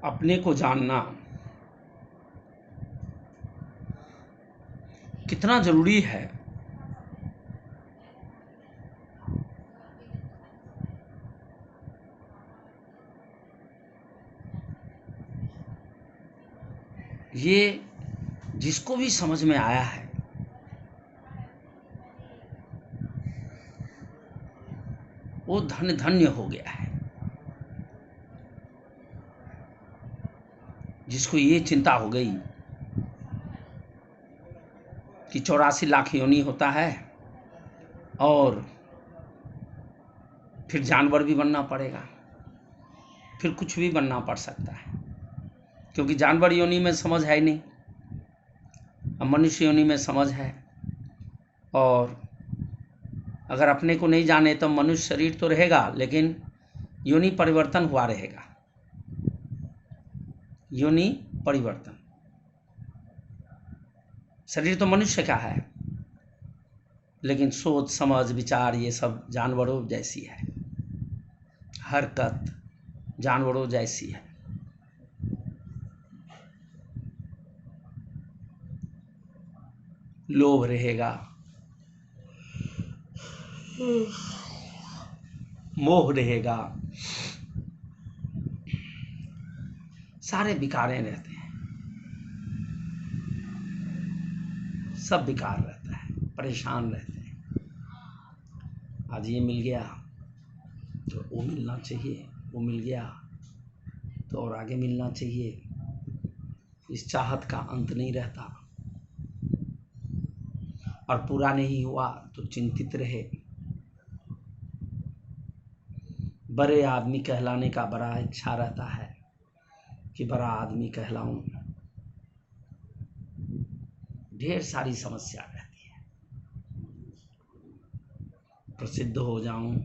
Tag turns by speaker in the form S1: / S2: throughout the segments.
S1: अपने को जानना कितना जरूरी है। ये जिसको भी समझ में आया है वो धन्य हो गया है। जिसको ये चिंता हो गई कि 84 लाख योनि होता है और फिर जानवर भी बनना पड़ेगा, फिर कुछ भी बनना पड़ सकता है, क्योंकि जानवर योनि में समझ है ही नहीं, अब मनुष्य योनि में समझ है। और अगर अपने को नहीं जाने तो मनुष्य शरीर तो रहेगा लेकिन योनि परिवर्तन हुआ रहेगा। योनि परिवर्तन, शरीर तो मनुष्य का है लेकिन सोच समझ विचार ये सब जानवरों जैसी है, हरकत जानवरों जैसी है। लोभ रहेगा, मोह रहेगा, सारे विकारें रहते हैं, सब विकार रहता है, परेशान रहते हैं। आज ये मिल गया तो वो मिलना चाहिए, वो मिल गया तो और आगे मिलना चाहिए। इस चाहत का अंत नहीं रहता, और पूरा नहीं हुआ तो चिंतित रहे। बड़े आदमी कहलाने का बड़ा इच्छा रहता है कि बड़ा आदमी कहलाऊं, ढेर सारी समस्या रहती है। प्रसिद्ध हो जाऊं,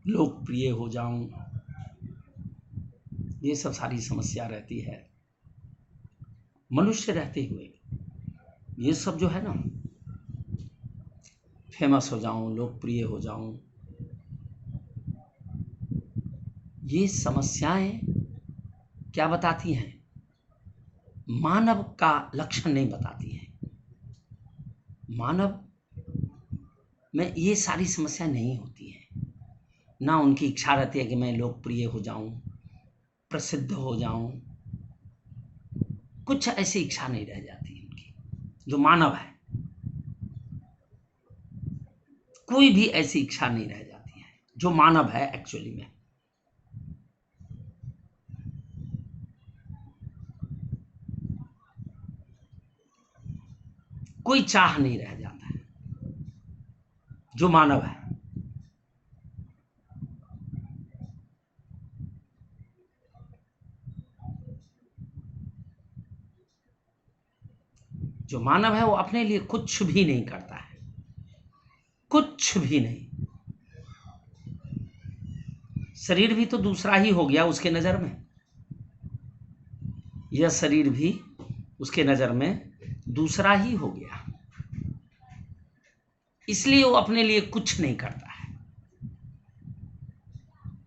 S1: लोकप्रिय हो जाऊं, ये सब सारी समस्या रहती है। मनुष्य रहते हुए ये सब जो है ना, फेमस हो जाऊं, लोकप्रिय हो जाऊं, ये समस्याएं क्या बताती हैं? मानव का लक्षण नहीं बताती हैं। मानव में ये सारी समस्या नहीं होती है। ना उनकी इच्छा रहती है कि मैं लोकप्रिय हो जाऊं, प्रसिद्ध हो जाऊं, कुछ ऐसी इच्छा नहीं रह जाती उनकी। जो मानव है कोई भी ऐसी इच्छा नहीं रह जाती है, जो मानव है एक्चुअली में। कोई चाह नहीं रह जाता है जो मानव है। जो मानव है वो अपने लिए कुछ भी नहीं करता है, कुछ भी नहीं। शरीर भी तो दूसरा ही हो गया उसके नजर में, यह शरीर भी उसके नजर में दूसरा ही हो गया, इसलिए वो अपने लिए कुछ नहीं करता है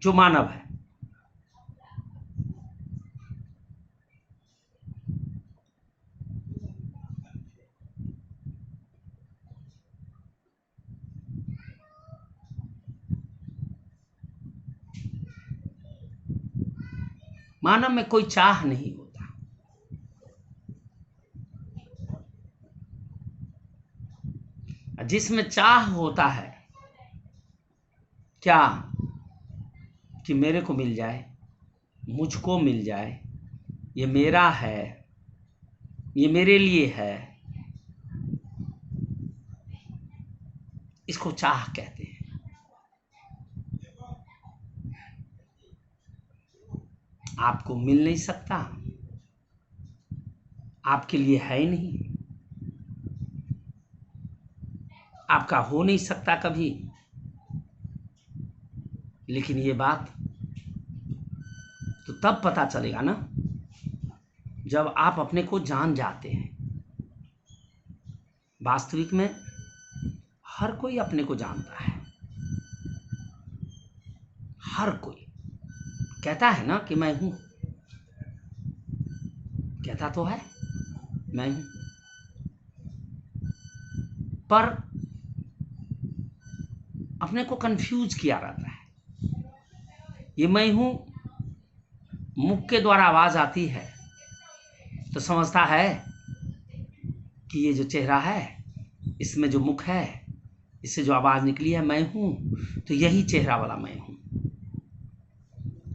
S1: जो मानव है। मानव में कोई चाह नहीं होता। जिसमें चाह होता है क्या, कि मेरे को मिल जाए, मुझको मिल जाए, ये मेरा है, ये मेरे लिए है, इसको चाह कहते हैं। आपको मिल नहीं सकता, आपके लिए है ही नहीं, आपका हो नहीं सकता कभी। लेकिन ये बात तो तब पता चलेगा ना जब आप अपने को जान जाते हैं। वास्तविक में हर कोई अपने को जानता है। हर कोई कहता है ना कि मैं हूं, कहता तो है मैं हूं, पर अपने को कंफ्यूज किया रहता है। ये मैं हूं मुख के द्वारा आवाज आती है तो समझता है कि ये जो चेहरा है, इसमें जो मुख है, इससे जो आवाज निकली है मैं हूं, तो यही चेहरा वाला मैं हूं,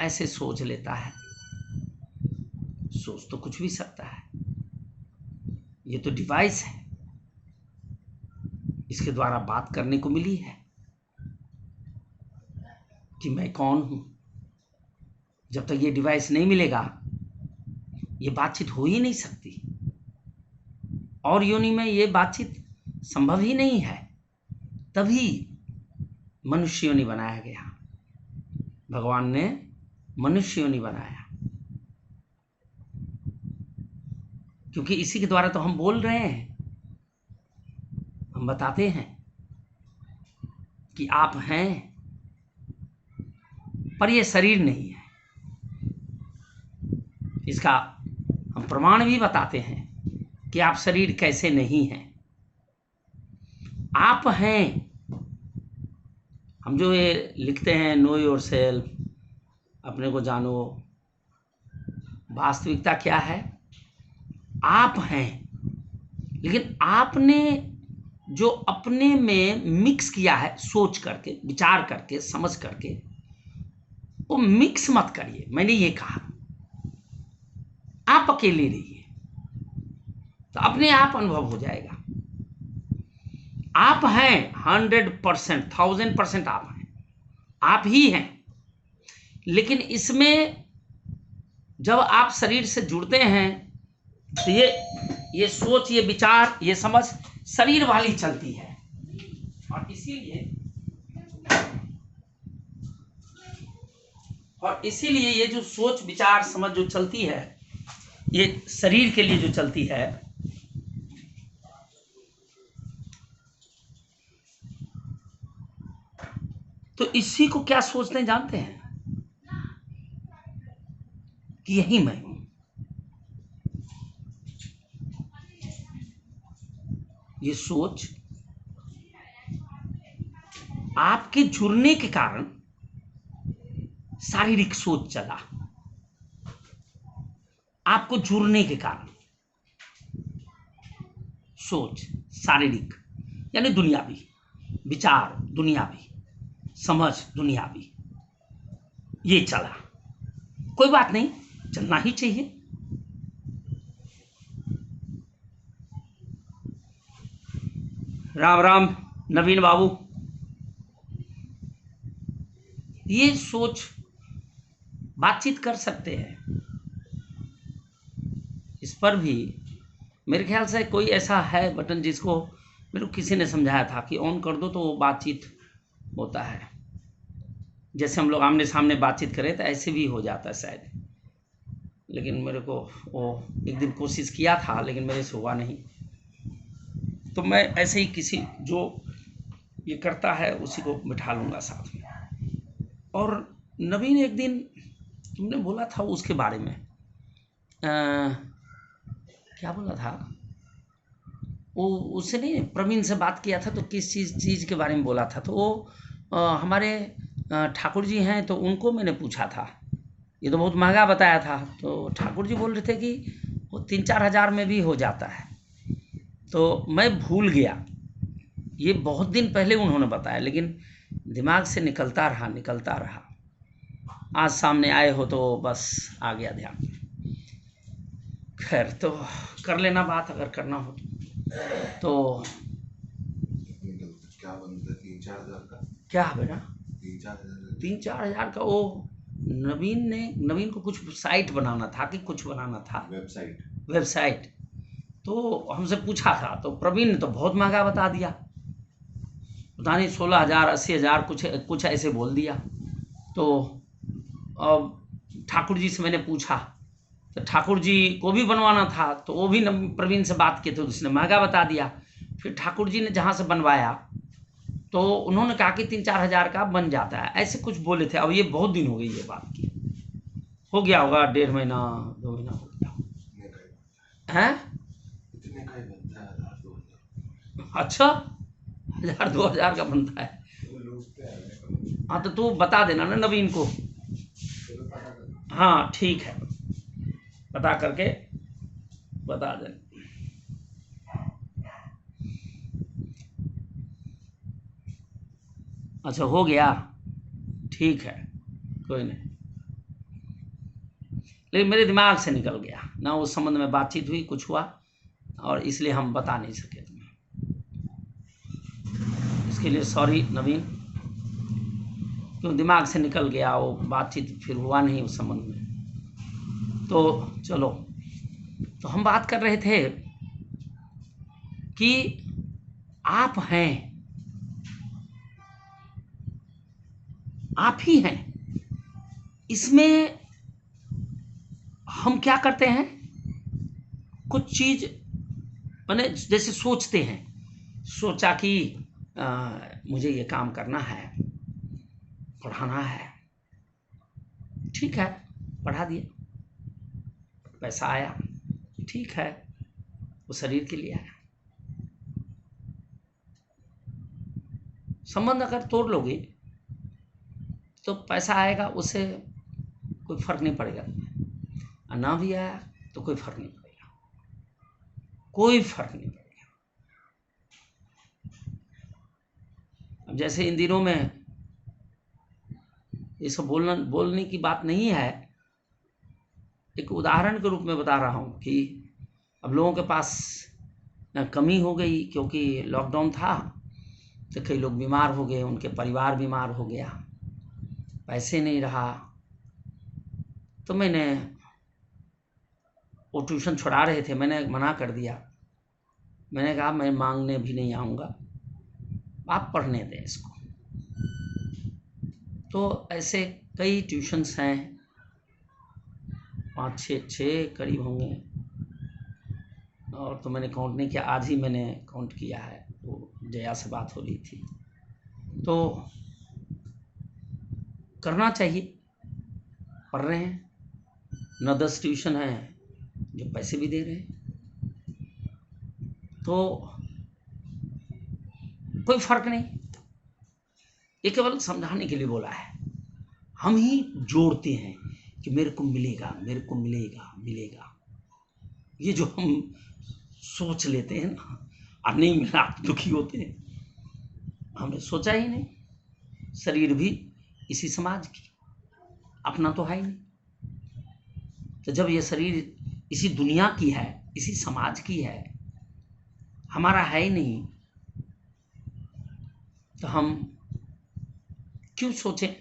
S1: ऐसे सोच लेता है। सोच तो कुछ भी सकता है, ये तो डिवाइस है, इसके द्वारा बात करने को मिली है कि मैं कौन हूं। जब तक ये डिवाइस नहीं मिलेगा ये बातचीत हो ही नहीं सकती, और योनि में ये बातचीत संभव ही नहीं है। तभी मनुष्य योनि बनाया गया, भगवान ने मनुष्य योनि बनाया, क्योंकि इसी के द्वारा तो हम बोल रहे हैं, हम बताते हैं कि आप हैं, पर ये शरीर नहीं है। इसका हम प्रमाण भी बताते हैं कि आप शरीर कैसे नहीं हैं, आप हैं। हम जो ये लिखते हैं नो योर सेल्फ, अपने को जानो, वास्तविकता क्या है? आप हैं, लेकिन आपने जो अपने में मिक्स किया है, सोच करके, विचार करके, समझ करके, वो मिक्स मत करिए। मैंने ये कहा आप अकेले रहिए तो अपने आप अनुभव हो जाएगा। आप हैं 100%, 1000% आप हैं, आप ही हैं। लेकिन इसमें जब आप शरीर से जुड़ते हैं तो ये सोच, ये विचार, ये समझ शरीर वाली चलती है, और इसीलिए ये जो सोच विचार समझ जो चलती है, ये शरीर के लिए जो चलती है, तो इसी को क्या सोचते हैं जानते हैं? कि यही मैं हूं। ये सोच आपके जुड़ने के कारण शारीरिक सोच चला, आपको जुड़ने के कारण सोच शारीरिक, यानी दुनियावी विचार, दुनियावी समझ, दुनियावी ये चला। कोई बात नहीं, चलना ही चाहिए। राम राम नवीन बाबू। ये सोच बातचीत कर सकते हैं, इस पर भी मेरे ख्याल से कोई ऐसा है बटन जिसको मेरे को किसी ने समझाया था कि ऑन कर दो तो वो बातचीत होता है। जैसे हम लोग आमने सामने बातचीत करें तो ऐसे भी हो जाता है शायद, लेकिन मेरे को वो एक दिन कोशिश किया था लेकिन मेरे से हुआ नहीं। तो मैं ऐसे ही किसी जो ये करता है उसी को बिठा लूँगा साथ में। और नवीन, एक दिन तुमने बोला था उसके बारे में, क्या बोला था वो? उससे नहीं, प्रवीण से बात किया था तो किस चीज़ के बारे में बोला था? तो वो हमारे ठाकुर जी हैं, तो उनको मैंने पूछा था, ये तो बहुत महंगा बताया था। तो ठाकुर जी बोल रहे थे कि वो 3-4 हज़ार में भी हो जाता है। तो मैं भूल गया, ये बहुत दिन पहले उन्होंने बताया, लेकिन दिमाग से निकलता रहा। आज सामने आए हो तो बस आ गया ध्यान। खैर, तो कर लेना बात अगर करना हो तो।
S2: क्या बनता है 3-4 हज़ार का?
S1: क्या बेटा?
S2: 3-4
S1: हज़ार का? वो नवीन को कुछ साइट बनाना था कि कुछ बनाना था, वेबसाइट। तो हमसे पूछा था तो प्रवीण ने तो बहुत महंगा बता दिया, पता नहीं 16,000 80,000 कुछ ऐसे बोल दिया। तो अब ठाकुर जी से मैंने पूछा तो ठाकुर जी को भी बनवाना था, तो वो भी प्रवीण से बात किए थे, उसने महंगा बता दिया। फिर ठाकुर जी ने जहाँ से बनवाया तो उन्होंने कहा कि 3-4 हज़ार का बन जाता है, ऐसे कुछ बोले थे। अब ये बहुत दिन हो गई ये बात की, हो गया होगा 1.5 महीना 2 महीना हो गया है।
S2: इतने का ही बनता है 1,000-2,000।
S1: अच्छा, 1,000-2,000 का बनता है। हाँ तो तू बता देना ना नवीन को। हाँ ठीक है, पता करके बता देना। अच्छा हो गया, ठीक है, कोई नहीं। लेकिन मेरे दिमाग से निकल गया ना, उस संबंध में बातचीत हुई, कुछ हुआ, और इसलिए हम बता नहीं सके तुम्हें। इसके लिए सॉरी नवीन, क्यों दिमाग से निकल गया, वो बातचीत फिर हुआ नहीं उस संबंध में। तो चलो, तो हम बात कर रहे थे कि आप हैं, आप ही हैं। इसमें हम क्या करते हैं, कुछ चीज मैंने जैसे सोचते हैं, सोचा कि मुझे ये काम करना है, पढ़ाना है, ठीक है, पढ़ा दिया, पैसा आया, ठीक है, वो शरीर के लिए आया। संबंध अगर तोड़ लोगे तो पैसा आएगा, उससे कोई फर्क नहीं पड़ेगा, और ना भी आया तो कोई फर्क नहीं पड़ेगा, कोई फर्क नहीं पड़ेगा। अब जैसे इन दिनों में ये सब बोलने की बात नहीं है, एक उदाहरण के रूप में बता रहा हूँ कि अब लोगों के पास कमी हो गई, क्योंकि लॉकडाउन था तो कई लोग बीमार हो गए, उनके परिवार बीमार हो गया, पैसे नहीं रहा, तो मैंने, वो ट्यूशन छुड़ा रहे थे, मैंने मना कर दिया, मैंने कहा मैं मांगने भी नहीं आऊँगा, आप पढ़ने दें इसको। तो ऐसे कई ट्यूशन्स हैं, 5-6 करीब होंगे, और तो मैंने काउंट नहीं किया, आज ही मैंने काउंट किया है, वो जया से बात हो रही थी। तो करना चाहिए, पढ़ रहे हैं, 9-10 ट्यूशन हैं जो पैसे भी दे रहे हैं, तो कोई फर्क नहीं, ये केवल समझाने के लिए बोला है। हम ही जोड़ते हैं कि मेरे को मिलेगा, मेरे को मिलेगा, मिलेगा, ये जो हम सोच लेते हैं ना, और नहीं मिला दुखी होते हैं, हमने सोचा ही नहीं। शरीर भी इसी समाज की, अपना तो है ही नहीं। तो जब ये शरीर इसी दुनिया की है, इसी समाज की है, हमारा है ही नहीं, तो हम क्यों सोचें?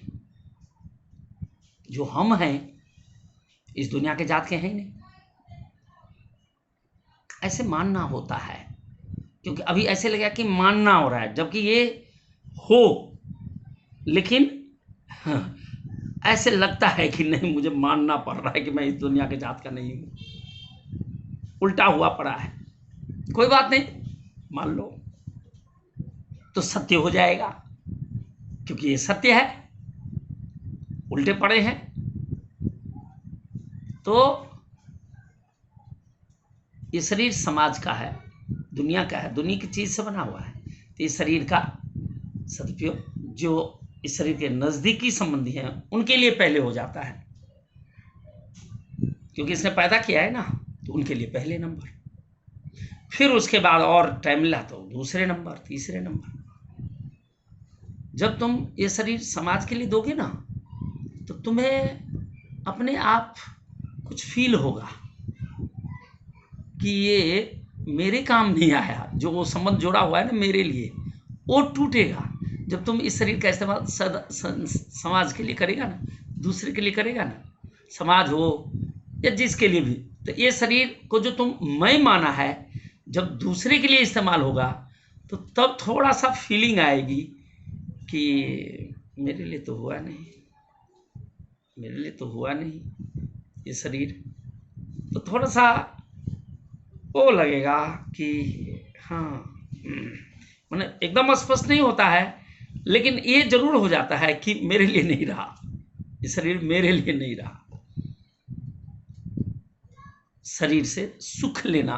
S1: जो हम हैं इस दुनिया के जात के हैं ही नहीं, ऐसे मानना होता है। क्योंकि अभी ऐसे लगा कि मानना हो रहा है, जबकि ये हो, लेकिन ऐसे लगता है कि नहीं, मुझे मानना पड़ रहा है कि मैं इस दुनिया के जात का नहीं हूं, उल्टा हुआ पड़ा है। कोई बात नहीं, मान लो तो सत्य हो जाएगा, क्योंकि ये सत्य है, उल्टे पड़े हैं। तो ये शरीर समाज का है, दुनिया का है, दुनिया की चीज से बना हुआ है। तो इस शरीर का सदुपयोग जो इस शरीर के नजदीकी संबंधी हैं उनके लिए पहले हो जाता है, क्योंकि इसने पैदा किया है ना, तो उनके लिए पहले नंबर, फिर उसके बाद और टाइम मिला तो दूसरे नंबर, तीसरे नंबर। जब तुम ये शरीर समाज के लिए दोगे ना, तो तुम्हें अपने आप कुछ फील होगा कि ये मेरे काम नहीं आया, जो वो संबंध जोड़ा हुआ है ना मेरे लिए, वो टूटेगा जब तुम इस शरीर का इस्तेमाल समाज के लिए करेगा ना, दूसरे के लिए करेगा ना, समाज हो या जिसके लिए भी। तो ये शरीर को जो तुम मैं माना है, जब दूसरे के लिए इस्तेमाल होगा तो तब थोड़ा सा फीलिंग आएगी कि मेरे लिए तो हुआ नहीं, मेरे लिए तो हुआ नहीं ये शरीर। तो थोड़ा सा वो लगेगा कि हाँ मैंने एकदम स्पष्ट नहीं होता है, लेकिन ये जरूर हो जाता है कि मेरे लिए नहीं रहा, ये शरीर मेरे लिए नहीं रहा। शरीर से सुख लेना,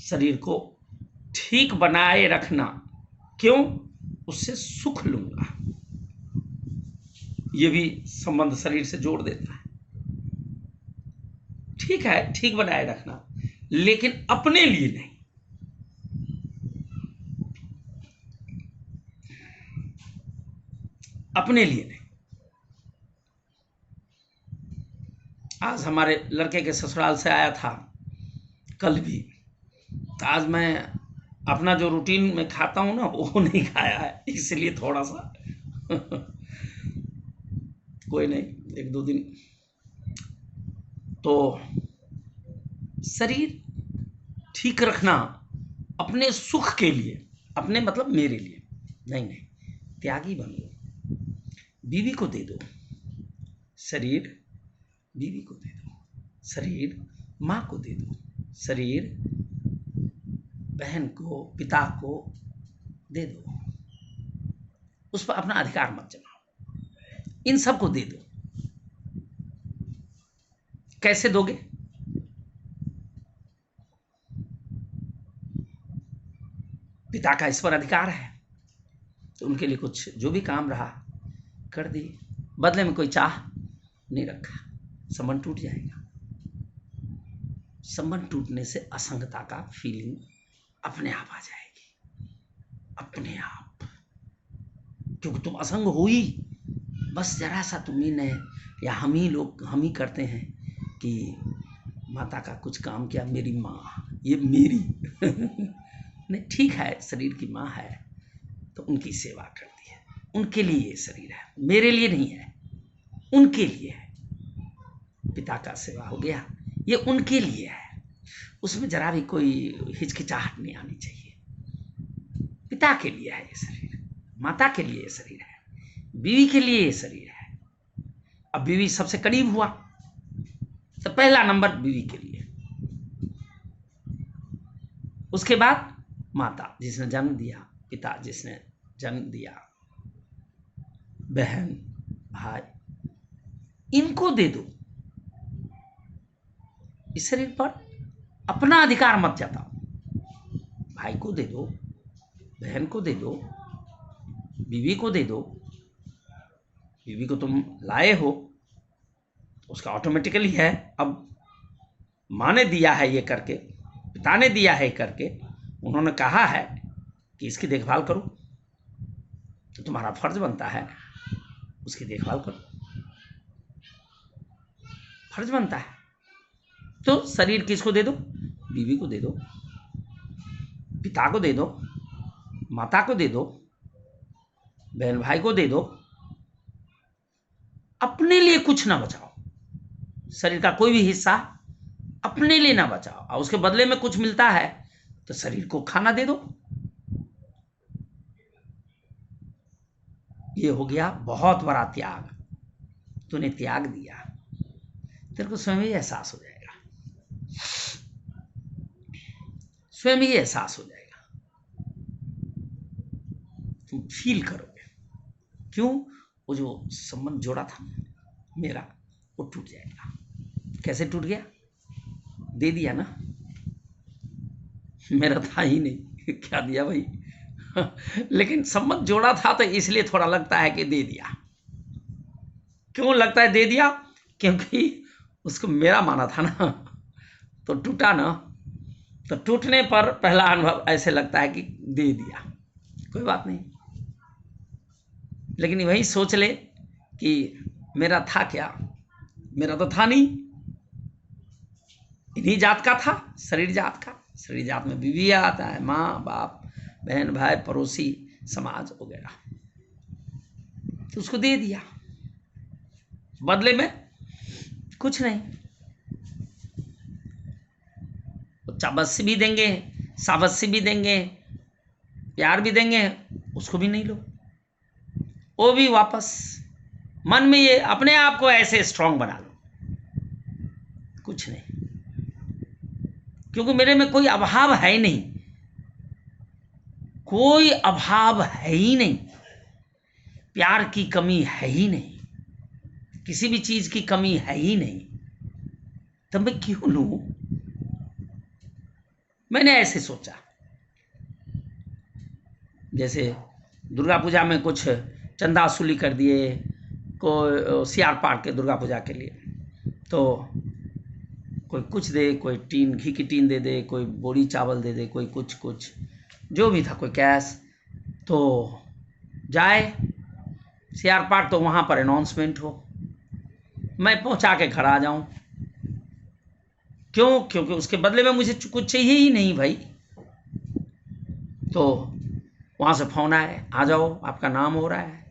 S1: शरीर को ठीक बनाए रखना, क्यों? उससे सुख लूंगा, ये भी संबंध शरीर से जोड़ देता है। ठीक है, ठीक बनाए रखना, लेकिन अपने लिए नहीं। अपने लिए नहीं। आज हमारे लड़के के ससुराल से आया था, कल भी। आज मैं अपना जो रूटीन में खाता हूं ना, वो नहीं खाया है, इसलिए थोड़ा सा कोई नहीं, 1-2 दिन। तो शरीर ठीक रखना अपने सुख के लिए, अपने मतलब मेरे लिए नहीं। त्यागी बनो, बीवी को दे दो शरीर, बीवी को दे दो शरीर, माँ को दे दो शरीर, बहन को, पिता को दे दो। उस पर अपना अधिकार मत जमाओ, इन सबको दे दो। कैसे दोगे? पिता का इस पर अधिकार है, तो उनके लिए कुछ जो भी काम रहा कर दिए, बदले में कोई चाह नहीं रखा। संबंध टूट जाएगा। संबंध टूटने से असंगता का फीलिंग अपने आप आ जाएगी, अपने आप, क्योंकि तुम असंग हो ही। बस जरा सा तुम्ही ने, या हम ही करते हैं कि माता का कुछ काम किया, मेरी माँ, ये मेरी नहीं, ठीक है, शरीर की माँ है तो उनकी सेवा करती है, उनके लिए ये शरीर है, मेरे लिए नहीं है, उनके लिए है। पिता का सेवा हो गया, ये उनके लिए है, उसमें जरा भी कोई हिचकिचाहट नहीं आनी चाहिए। पिता के लिए है ये शरीर, माता के लिए ये शरीर है, बीवी के लिए ये शरीर है। अब बीवी सबसे करीब हुआ तो पहला नंबर बीवी के लिए, उसके बाद माता जिसने जन्म दिया, पिता जिसने जन्म दिया, बहन, भाई, इनको दे दो। इस शरीर पर अपना अधिकार मत जताओ। भाई को दे दो, बहन को दे दो, बीवी को दे दो। बीवी को तुम लाए हो, उसका ऑटोमेटिकली है। अब माँ ने दिया है ये करके, पिता ने दिया है करके, उन्होंने कहा है कि इसकी देखभाल करो, तो तुम्हारा फर्ज बनता है उसकी देखभाल करो, फर्ज बनता है। तो शरीर किसको दे दो? बीवी को दे दो, पिता को दे दो, माता को दे दो, बहन भाई को दे दो। अपने लिए कुछ ना बचाओ, शरीर का कोई भी हिस्सा अपने लिए ना बचाओ, और उसके बदले में कुछ मिलता है तो शरीर को खाना दे दो। ये हो गया बहुत बड़ा त्याग। तूने त्याग दिया, तेरे को स्वयं ही एहसास हो जाएगा, स्वयं ही एहसास हो जाएगा, तुम फील करोगे। क्यों? वो जो संबंध जोड़ा था मेरा, वो टूट जाएगा। कैसे टूट गया? दे दिया ना, मेरा था ही नहीं, क्या दिया भाई लेकिन संबंध जोड़ा था तो इसलिए थोड़ा लगता है कि दे दिया। क्यों लगता है दे दिया? क्योंकि उसको मेरा माना था ना, तो टूटा ना, तो टूटने पर पहला अनुभव ऐसे लगता है कि दे दिया। कोई बात नहीं, लेकिन वही सोच ले कि मेरा था क्या? मेरा तो था नहीं, इन्हीं जात का था, शरीर जात का। शरीर जात में बीवी आता है, माँ बाप, बहन भाई, पड़ोसी, समाज वगैरह, तो उसको दे दिया, बदले में कुछ नहीं। चाबस्सी भी देंगे, साबस्सी भी देंगे, प्यार भी देंगे, उसको भी नहीं लो, वो भी वापस। मन में ये अपने आप को ऐसे स्ट्रांग बना लो, कुछ नहीं। क्योंकि मेरे में कोई अभाव है ही नहीं, कोई अभाव है ही नहीं, प्यार की कमी है ही नहीं, किसी भी चीज की कमी है ही नहीं, तब मैं क्यों लूं? मैंने ऐसे सोचा। जैसे दुर्गा पूजा में कुछ चंदा वसूली कर दिए, कोई सीआर पार्क के दुर्गा पूजा के लिए, तो कोई कुछ दे, कोई टीन घी की टीन दे दे, कोई बोरी चावल दे दे, कोई कुछ जो भी था, कोई कैश, तो जाए सीआर पार्क, तो वहाँ पर अनाउंसमेंट हो, मैं पहुँचा के घर आ जाऊँ। क्यों? क्योंकि उसके बदले में मुझे कुछ चाहिए ही नहीं भाई। तो वहाँ से फोन आए, आ जाओ आपका नाम हो रहा है।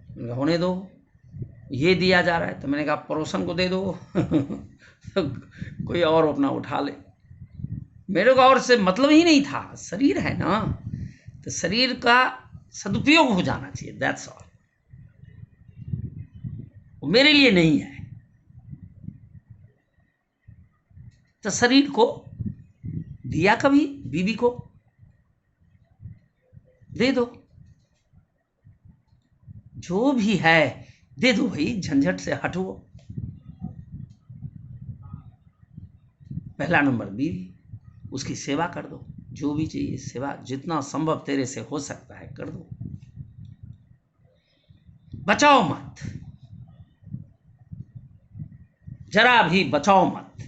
S1: मैंने कहा होने दो, ये दिया जा रहा है। तो मैंने कहा पड़ोसन को दे दो कोई और अपना उठा ले। मेरे को और से मतलब ही नहीं था, शरीर है ना, तो शरीर का सदुपयोग हो जाना चाहिए, दैट्स ऑल। वो मेरे लिए नहीं है, तो शरीर को दिया, कभी बीवी को दे दो, जो भी है दे दो भाई, झंझट से हटो। पहला नंबर बीवी, उसकी सेवा कर दो, जो भी चाहिए सेवा, जितना संभव तेरे से हो सकता है कर दो, बचाओ मत, जरा भी बचाओ मत,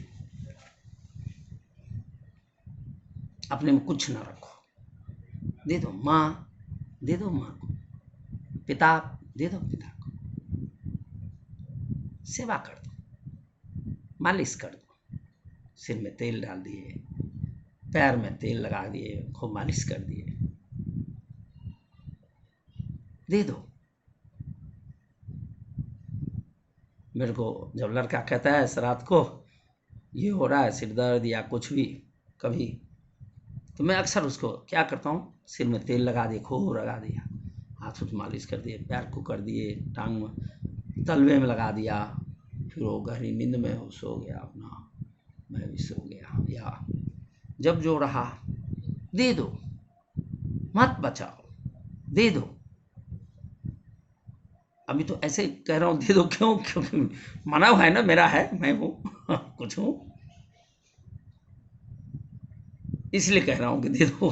S1: अपने में कुछ ना रखो। दे दो माँ, दे दो माँ को, पिता दे दो पिता को, सेवा कर दो, मालिश कर दो, सिर में तेल डाल दिए, पैर में तेल लगा दिए, खूब मालिश कर दिए, दे दो। मेरे को जब लड़का कहता है इस रात को ये हो रहा है, सिर दर्द या कुछ भी कभी, तो मैं अक्सर उसको क्या करता हूँ, सिर में तेल लगा दिया, खूब लगा दिया, हाथ उठ मालिश कर दिए, पैर को कर दिए, टांग में तलवे में लगा दिया, फिर वो गहरी नींद में हो सो गया अपना, मैं भी सो गया। या जब जो रहा दे दो, मत बचाओ, दे दो। अभी तो ऐसे कह रहा हूँ दे दो, क्यों? क्योंकि मना हुआ है ना, मेरा है, मैं हूँ कुछ हूँ, इसलिए कह रहा हूँ कि दे दो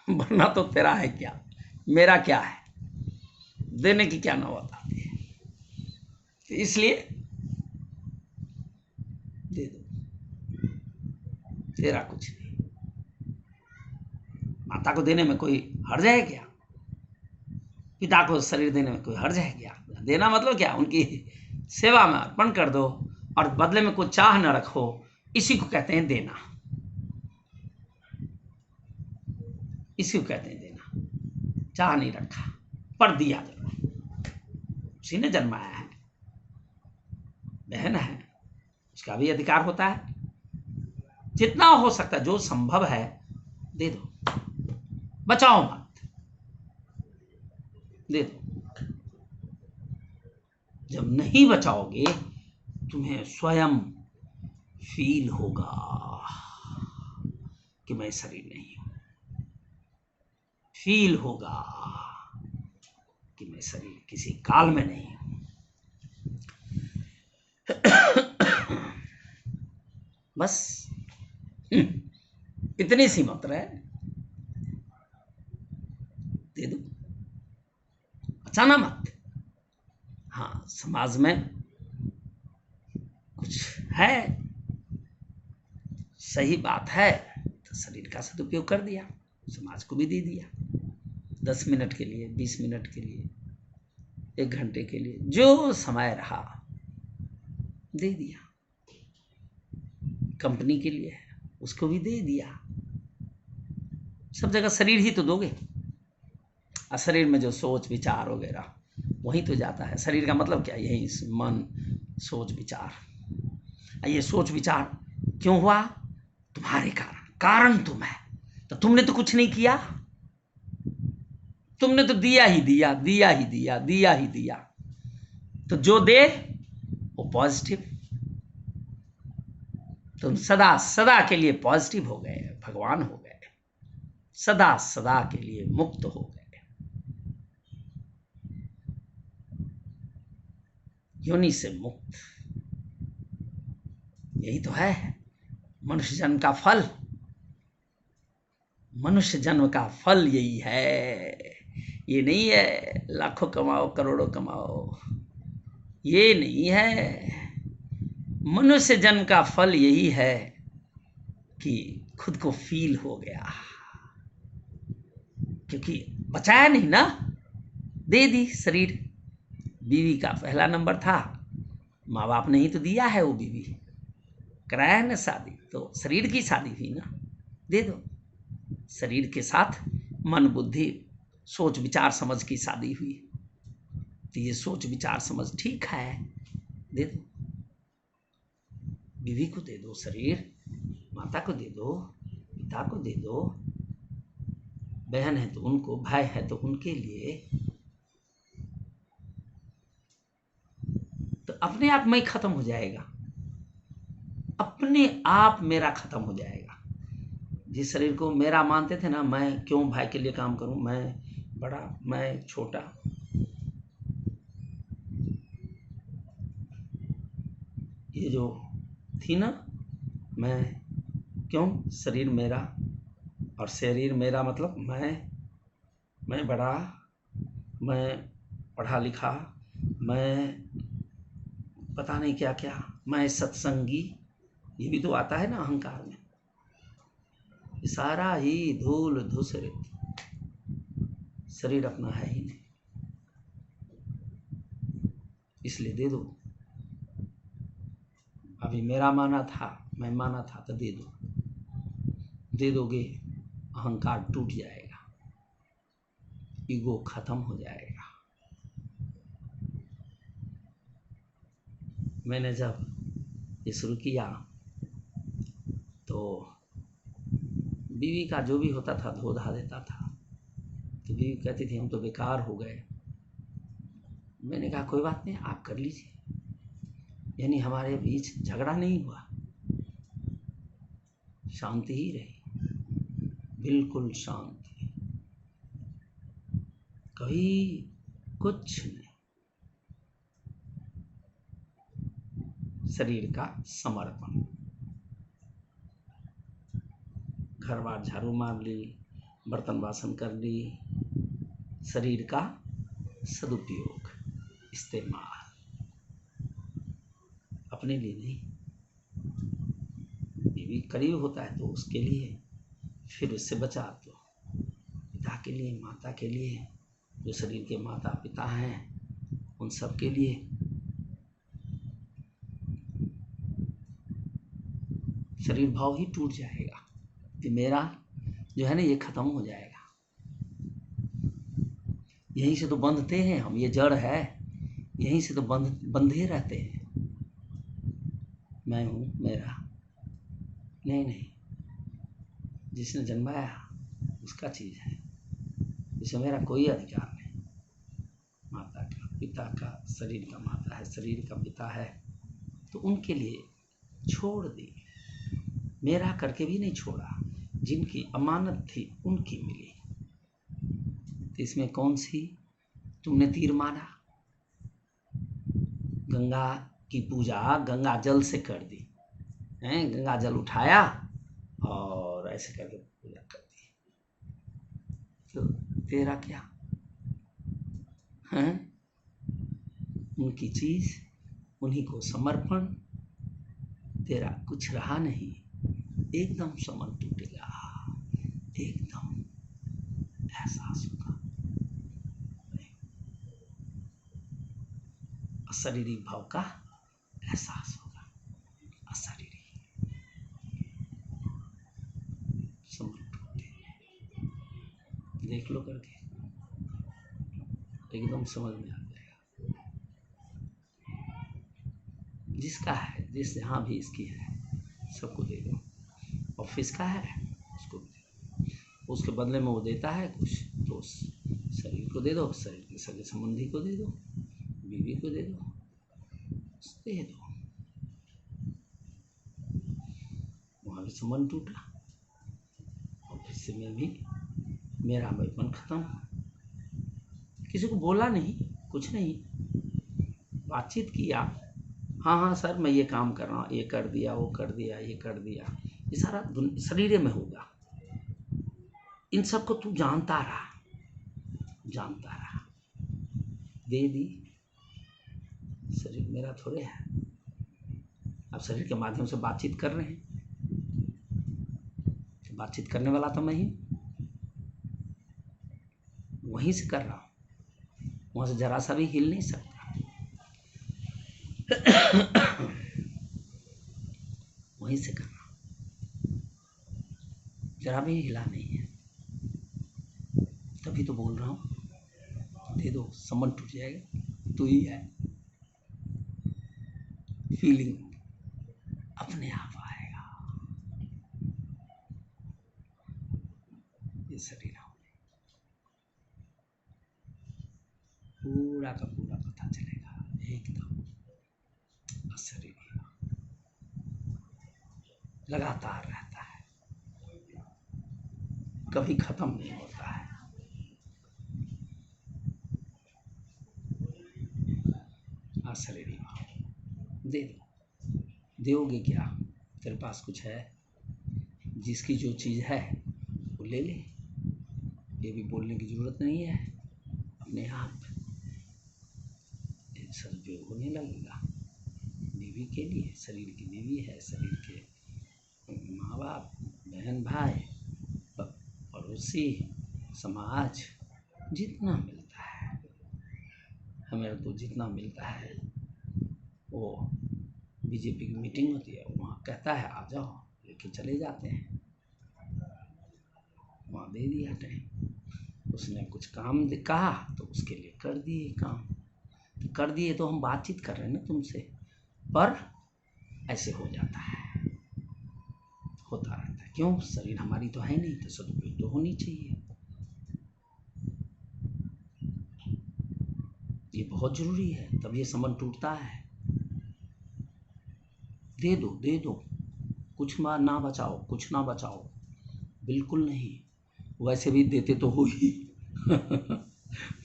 S1: वरना तो तेरा है क्या, मेरा क्या है, देने की क्या नौबत आती है, तो इसलिए दे दो, तेरा कुछ नहीं। माता को देने में कोई हर्ज है क्या? पिता को शरीर देने में कोई हर्ज है क्या? देना मतलब क्या, उनकी सेवा में अर्पण कर दो और बदले में कोई चाह न रखो, इसी को कहते हैं देना, इसी को कहते हैं देना। चाह नहीं रखा पर दिया जरूर, उसी ने जन्माया है, बहन है, उसका भी अधिकार होता है। जितना हो सकता है, जो संभव है दे दो, बचाओ मत, दे दो। जब नहीं बचाओगे तुम्हें स्वयं फील होगा कि मैं शरीर नहीं हूं, फील होगा कि मैं शरीर किसी काल में नहीं हूं। बस इतनी सी मात्रा है, दे दो, बचाना मत। हाँ, समाज में कुछ है, सही बात है, तो शरीर का सदुपयोग कर दिया, समाज को भी दे दिया, 10 मिनट के लिए, 20 मिनट के लिए, 1 घंटे के लिए, जो समय रहा दे दिया। कंपनी के लिए है, उसको भी दे दिया। सब जगह शरीर ही तो दोगे, और शरीर में जो सोच विचार वगैरह वही तो जाता है। शरीर का मतलब क्या, यही मन, सोच विचार। ये सोच विचार क्यों हुआ? तुम्हारे कारण, कारण तुम है, तो तुमने तो कुछ नहीं किया, तुमने तो दिया ही दिया, दिया ही दिया, दिया ही दिया। तो जो दे वो पॉजिटिव, तुम सदा सदा के लिए पॉजिटिव हो गए, भगवान हो गए, सदा सदा के लिए मुक्त हो गए, योनि से मुक्त। यही तो है मनुष्य जन्म का फल। मनुष्य जन्म का फल यही है। ये नहीं है लाखों कमाओ करोड़ों कमाओ, ये नहीं है। मनुष्य जन्म का फल यही है कि खुद को फील हो गया, क्योंकि बचाया नहीं ना, दे दी शरीर। बीवी का पहला नंबर था, माँ बाप ने ही तो दिया है, वो बीवी कराया है ना शादी, तो शरीर की शादी हुई ना, दे दो। शरीर के साथ मन बुद्धि सोच विचार समझ की शादी हुई, तो ये सोच विचार समझ ठीक है, दे दो। बीवी को दे दो शरीर, माता को दे दो, पिता को दे दो, बहन है तो उनको, भाई है तो उनके लिए। तो अपने आप में खत्म हो जाएगा, अपने आप मेरा खत्म हो जाएगा। जिस शरीर को मेरा मानते थे ना, मैं क्यों भाई के लिए काम करूं, मैं बड़ा मैं छोटा, ये जो थी ना, मैं क्यों, शरीर मेरा और शरीर मेरा मतलब मैं बड़ा, मैं पढ़ा लिखा, मैं पता नहीं क्या क्या, मैं सत्संगी, ये भी तो आता है ना अहंकार में। सारा ही धूल धूसरित, शरीर अपना है ही नहीं, इसलिए दे दो। अभी मेरा माना था, मैं माना था, तो दे दो। दे दोगे, अहंकार टूट जाएगा, ईगो खत्म हो जाएगा। मैंने जब ये शुरू किया तो बीवी का जो भी होता था धो धा देता था, तो बीवी कहती थी हम तो बेकार हो गए। मैंने कहा कोई बात नहीं, आप कर लीजिए। यानी हमारे बीच झगड़ा नहीं हुआ, शांति ही रही, बिल्कुल शांति, कहीं कुछ नहीं। शरीर का समर्पण, घर बार झाड़ू मार ली, बर्तन बासन कर ली, शरीर का सदुपयोग, इस्तेमाल, अपने लिए नहीं। बीवी करीब होता है तो उसके लिए, फिर उससे बचा तो पिता के लिए, माता के लिए, जो शरीर के माता पिता हैं उन सब के लिए। शरीर भाव ही टूट जाएगा कि मेरा जो है ना ये खत्म हो जाएगा। यहीं से तो बंधते हैं हम, ये जड़ है, यहीं से तो बंधे रहते हैं। मैं हूँ, मेरा नहीं, जिसने जन्माया उसका चीज है, इसे मेरा कोई अधिकार नहीं। माता का, पिता का, शरीर का माता है, शरीर का पिता है, तो उनके लिए छोड़ दी। मेरा करके भी नहीं छोड़ा, जिनकी अमानत थी उनकी मिली। तो इसमें कौन सी तुमने तीर मारा? गंगा की पूजा गंगा जल से कर दी हैं, गंगा जल उठाया और ऐसे करके पूजा कर दी, तो तेरा क्या है? उनकी चीज, उन्हीं को समर्पण, तेरा कुछ रहा नहीं, एकदम समन टूटेगा, एकदम एहसास होगा। अशरीरी भाव का एहसास होगा, अशरीरी समन टूटे, देख लो करके, एकदम समझ में आ जाएगा। जिसका है, जिस जहाँ भी इसकी है, सबको दे दो। ऑफिस का है उसको भी दे दो, उसके बदले में वो देता है कुछ, तो उस शरीर को दे दो, शरीर के सगे संबंधी को दे दो, बीवी को दे दो, दे दो। ऑफिस से मन टूटा, ऑफिस से मैं भी, मेरा मन खत्म। किसी को बोला नहीं, कुछ नहीं, बातचीत किया, हाँ हाँ सर मैं ये काम कर रहा हूँ, ये कर दिया, वो कर दिया, ये कर दिया, ये सारा शरीर में होगा। इन सब को तू जानता रहा, दे दी। शरीर मेरा थोड़े है, अब शरीर के माध्यम से बातचीत कर रहे हैं, तो बातचीत करने वाला तो मैं ही वहीं से कर रहा हूँ, वहां से जरा सा भी हिल नहीं सकता। वहीं से कर रहा हूँ, जरा भी हिला नहीं है, तभी तो बोल रहा हूँ दे दो, संबंध टूट जाएगा। तू ही है, फीलिंग अपने आप आएगा। ये शरीर पूरा का पूरा पता चलेगा एकदम। शरीर लगातार रहता है, कभी खत्म नहीं होता है। शरीर दे दो, दोगे क्या? तेरे पास कुछ है? जिसकी जो चीज़ है वो ले ले, ये भी बोलने की जरूरत नहीं है, अपने आप सब जो होने लगेगा। बीवी के लिए, शरीर की बीवी है, शरीर के माँ बाप, बहन भाई, पड़ोसी, समाज, जितना मिलता है हमें, तो जितना मिलता है वो बीजेपी की मीटिंग होती है, वहाँ कहता है आ जाओ, लेके चले जाते हैं, वहाँ दे दिया टाइम। उसने कुछ काम कहा तो उसके लिए कर दिए काम, कर दिए तो हम बातचीत कर रहे हैं ना तुमसे, पर ऐसे हो जाता है, होता रहता है। क्यों? शरीर हमारी तो है नहीं, तो सदुपयोग तो होनी चाहिए। ये बहुत जरूरी है, तब ये संबंध टूटता है। दे दो, दे दो, कुछ ना बचाओ, कुछ ना बचाओ, बिल्कुल नहीं। वैसे भी देते तो हो ही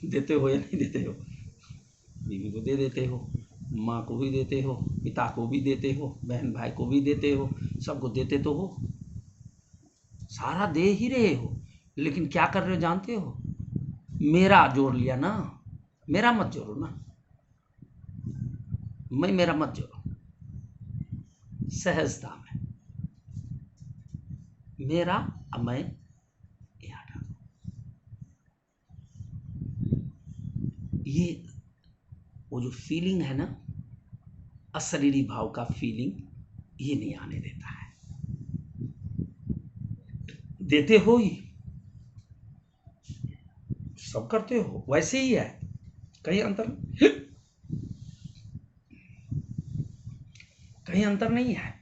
S1: देते हो या नहीं देते हो? बीवी को दे देते हो, माँ को भी देते हो, पिता को भी देते हो, बहन भाई को भी देते हो, सबको देते तो हो, सारा दे ही रहे हो। लेकिन क्या कर रहे हो जानते हो? मेरा जोड़ लिया ना, मेरा मत जोड़ो ना, मैं मेरा मत जोड़ो, सहजता में मेरा अब मैं ये हटा दो। ये वो जो फीलिंग है ना, अशरीरी भाव का फीलिंग, ये नहीं आने देता है। देते हो ही, सब करते हो, वैसे ही है, कहीं अंतर नहीं है,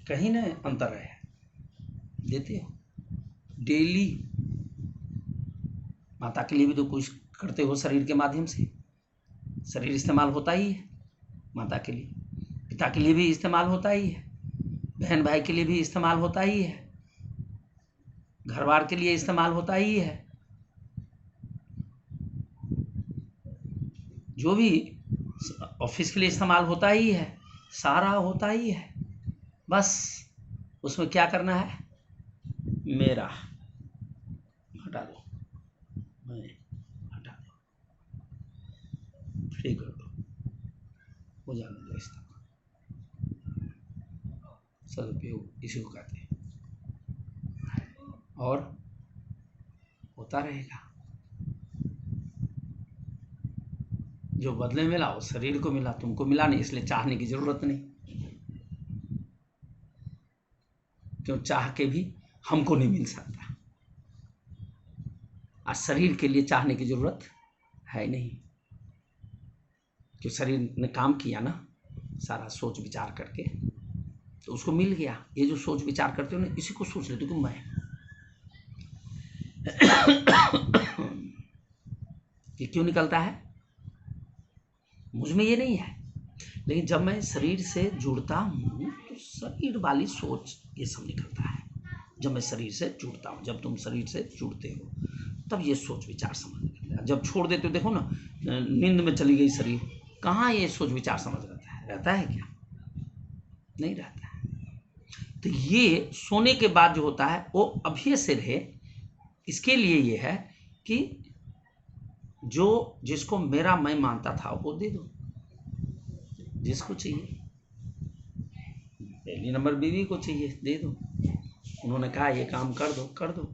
S1: कहीं ना अंतर है। देते हो डेली, माता के लिए भी तो कुछ करते हो, शरीर के माध्यम से शरीर इस्तेमाल होता ही है, माता के लिए, पिता के लिए भी इस्तेमाल होता ही है, बहन भाई के लिए भी इस्तेमाल होता ही है, घर बार के लिए इस्तेमाल होता ही है, जो भी ऑफिस के लिए इस्तेमाल होता ही है, सारा होता ही है। बस उसमें क्या करना है? मेरा हटा दो, मैं हटा दो, फ्री कर दो, हो जाने दो। इस्तेमाल सदुपयोग इसी को कहते हैं, और होता रहेगा। जो बदले मिला वो शरीर को मिला, तुमको मिला नहीं, इसलिए चाहने की जरूरत नहीं। क्यों? चाह के भी हमको नहीं मिल सकता, और शरीर के लिए चाहने की जरूरत है नहीं, क्यों? शरीर ने काम किया ना सारा सोच विचार करके, तो उसको मिल गया। ये जो सोच विचार करते हो ना, इसी को सोच लेते हो कि मैं ये क्यों निकलता है? मुझ में ये नहीं है, लेकिन जब मैं शरीर से जुड़ता हूँ तो शरीर वाली सोच ये सब निकलता है। जब मैं शरीर से जुड़ता हूँ, जब तुम शरीर से जुड़ते हो तब ये सोच विचार समझ निकलता है। जब छोड़ देते हो, देखो ना, नींद में चली गई शरीर, कहाँ ये सोच विचार समझ रहता है क्या? नहीं रहता है। तो ये सोने के बाद जो होता है वो अभी से रहे, इसके लिए ये है कि जो जिसको मेरा मैं मानता था वो दे दो, जिसको चाहिए। पहली नंबर बीवी को चाहिए, दे दो। उन्होंने कहा ये काम कर दो,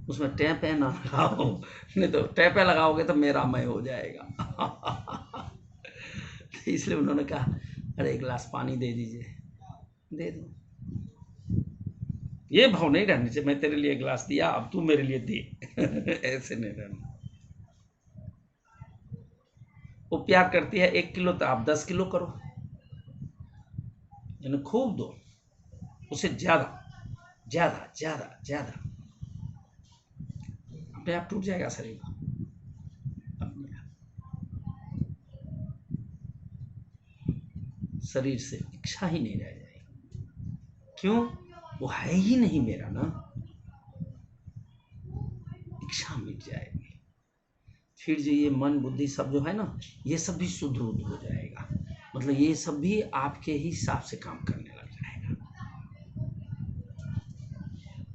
S1: उसमें टैपे ना लगाओ, नहीं तो टैपे लगाओगे तो मेरा मैं हो जाएगा। तो इसलिए उन्होंने कहा अरे एक गिलास पानी दे दीजिए, दे दो। ये भाव नहीं रहने चाहिए मैं तेरे लिए गिलास दिया अब तू मेरे लिए दे। ऐसे नहीं रहना। वो प्यार करती है 1 किलो तो आप 10 किलो करो, यानी खूब दो, उसे ज्यादा ज्यादा ज्यादा ज्यादा। अपने आप टूट जाएगा शरीर, अपने आप। शरीर से इच्छा ही नहीं रह जाएगी। क्यों? वो है ही नहीं मेरा ना, इच्छा मिट जाएगी। फिर जो ये मन बुद्धि सब जो है ना, ये सब भी शुद्ध हो जाएगा। मतलब ये सब भी आपके ही हिसाब से काम करने लग जाएगा।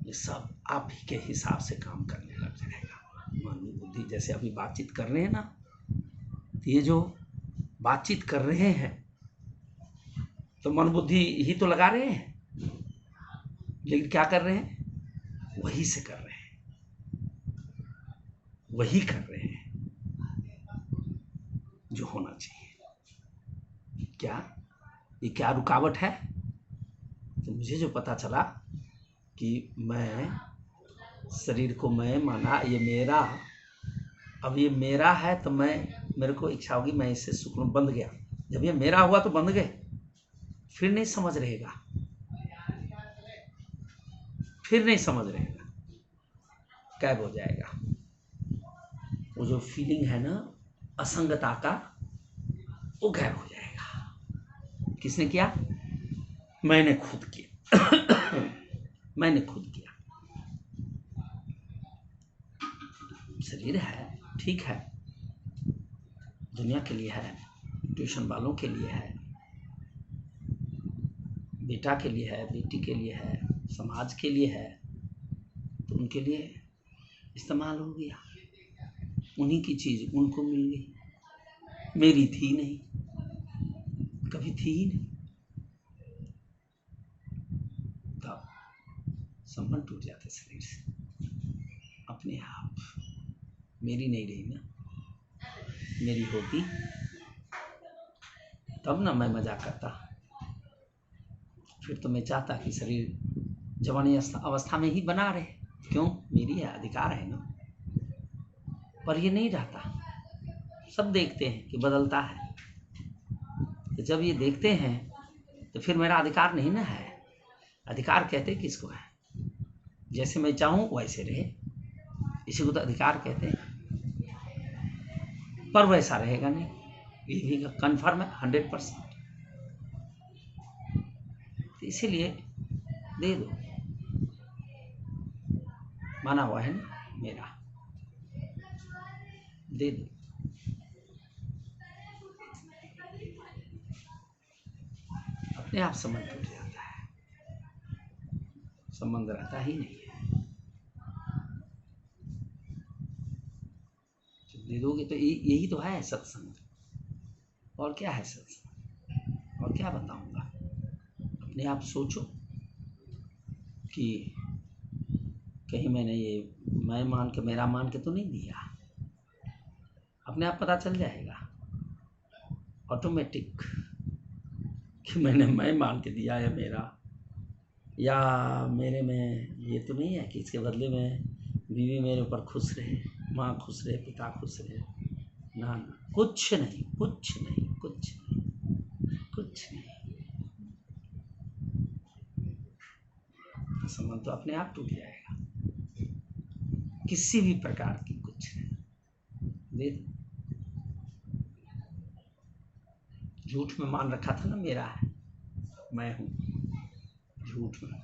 S1: ये सब आप ही के हिसाब से काम करने लग जाएगा। मन बुद्धि जैसे अभी बातचीत कर रहे हैं ना, तो ये जो बातचीत कर रहे हैं तो मन बुद्धि ही तो लगा रहे हैं, लेकिन क्या कर रहे हैं? वही से कर रहे हैं, वही कर रहे हैं जो होना चाहिए। क्या ये क्या रुकावट है? तो मुझे जो पता चला कि मैं शरीर को मैं माना ये मेरा, अब ये मेरा है तो मेरे को इच्छा होगी मैं इससे सुख लूं, बंध गया। जब ये मेरा हुआ तो बंध गए, फिर नहीं समझ रहेगा, फिर नहीं समझ रहेगा, गायब हो जाएगा। वो जो फीलिंग है ना असंगता का, वो गायब हो जाएगा। किसने किया? मैंने खुद किया। मैंने खुद किया। शरीर है, ठीक है, दुनिया के लिए है, ट्यूशन वालों के लिए है, बेटा के लिए है, बेटी के लिए है, समाज के लिए है, तो उनके लिए इस्तेमाल हो गया। उन्हीं की चीज उनको मिल गई, मेरी थी नहीं, कभी थी ही नहीं। तब संबंध टूट जाते शरीर से अपने आप। मेरी नहीं रही ना, मेरी होती तब ना मैं मजा करता। फिर तो मैं चाहता कि शरीर जवानी अवस्था में ही बना रहे। क्यों? मेरी है, अधिकार है ना। पर ये नहीं रहता। सब देखते हैं कि बदलता है, तो जब ये देखते हैं तो फिर मेरा अधिकार नहीं ना है। अधिकार कहते किसको है? जैसे मैं चाहूं वैसे रहे, इसी को तो अधिकार कहते हैं। पर वैसा रहेगा नहीं, ये भी कन्फर्म है 100%। तो इसीलिए दे दो, माना हुआ है ना मेरा, दे दो। अपने आप संबंध टूट जाता है, संबंध रहता ही नहीं है। जब दे दोगे तो यही तो है सत्संग। और क्या है सत्संग? और क्या बताऊंगा? अपने आप सोचो कि कहीं मैंने ये मैं मान के मेरा मान के तो नहीं दिया। अपने आप पता चल जाएगा ऑटोमेटिक कि मैंने मैं मान के दिया है मेरा, या मेरे में ये तो नहीं है कि इसके बदले में बीवी मेरे ऊपर खुश रहे, माँ खुश रहे, पिता खुश रहे। ना ना, कुछ नहीं, कुछ नहीं, कुछ नहीं, कुछ नहीं। संबंध तो अपने आप टूट जाएगा, किसी भी प्रकार की कुछ नहीं। दे झूठ में मान रखा था ना मेरा है, मैं हूं, झूठ में।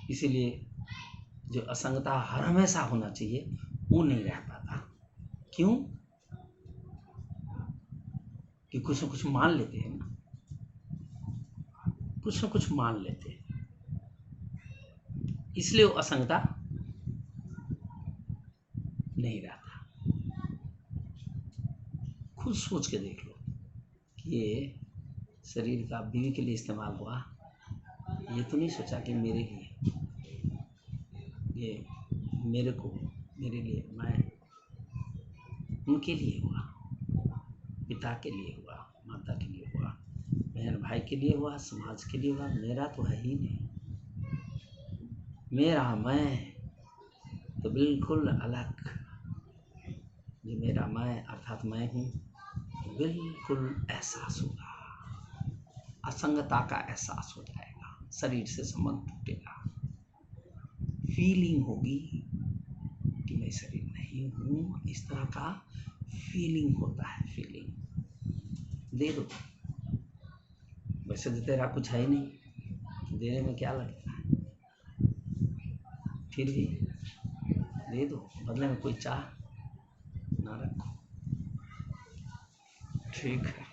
S1: इसीलिए जो असंगता हर हमेशा होना चाहिए वो नहीं रह पाता। क्यों? कि कुछ न कुछ मान लेते हैं ना, कुछ न कुछ मान लेते हैं, इसलिए वो असंगता नहीं रहता। खुद सोच के देख लो कि ये शरीर का बीवी के लिए इस्तेमाल हुआ, ये तो नहीं सोचा कि मेरे लिए, ये मेरे को, मेरे लिए, मैं, उनके लिए हुआ, पिता के लिए हुआ, माता के लिए हुआ, बहन भाई के लिए हुआ, समाज के लिए हुआ। मेरा तो है ही नहीं। मेरा मैं तो बिल्कुल अलग। जो मेरा मैं अर्थात मैं हूँ, बिल्कुल एहसास होगा, असंगता का एहसास हो जाएगा, शरीर से संबंध टूटेगा, फीलिंग होगी कि मैं शरीर नहीं हूँ, इस तरह का फीलिंग होता है। फीलिंग दे दो, वैसे तो तेरा कुछ है ही नहीं, देने में क्या लगता है, फिर भी दे दो, बदले में कोई चाह ना रखो। ठीक है।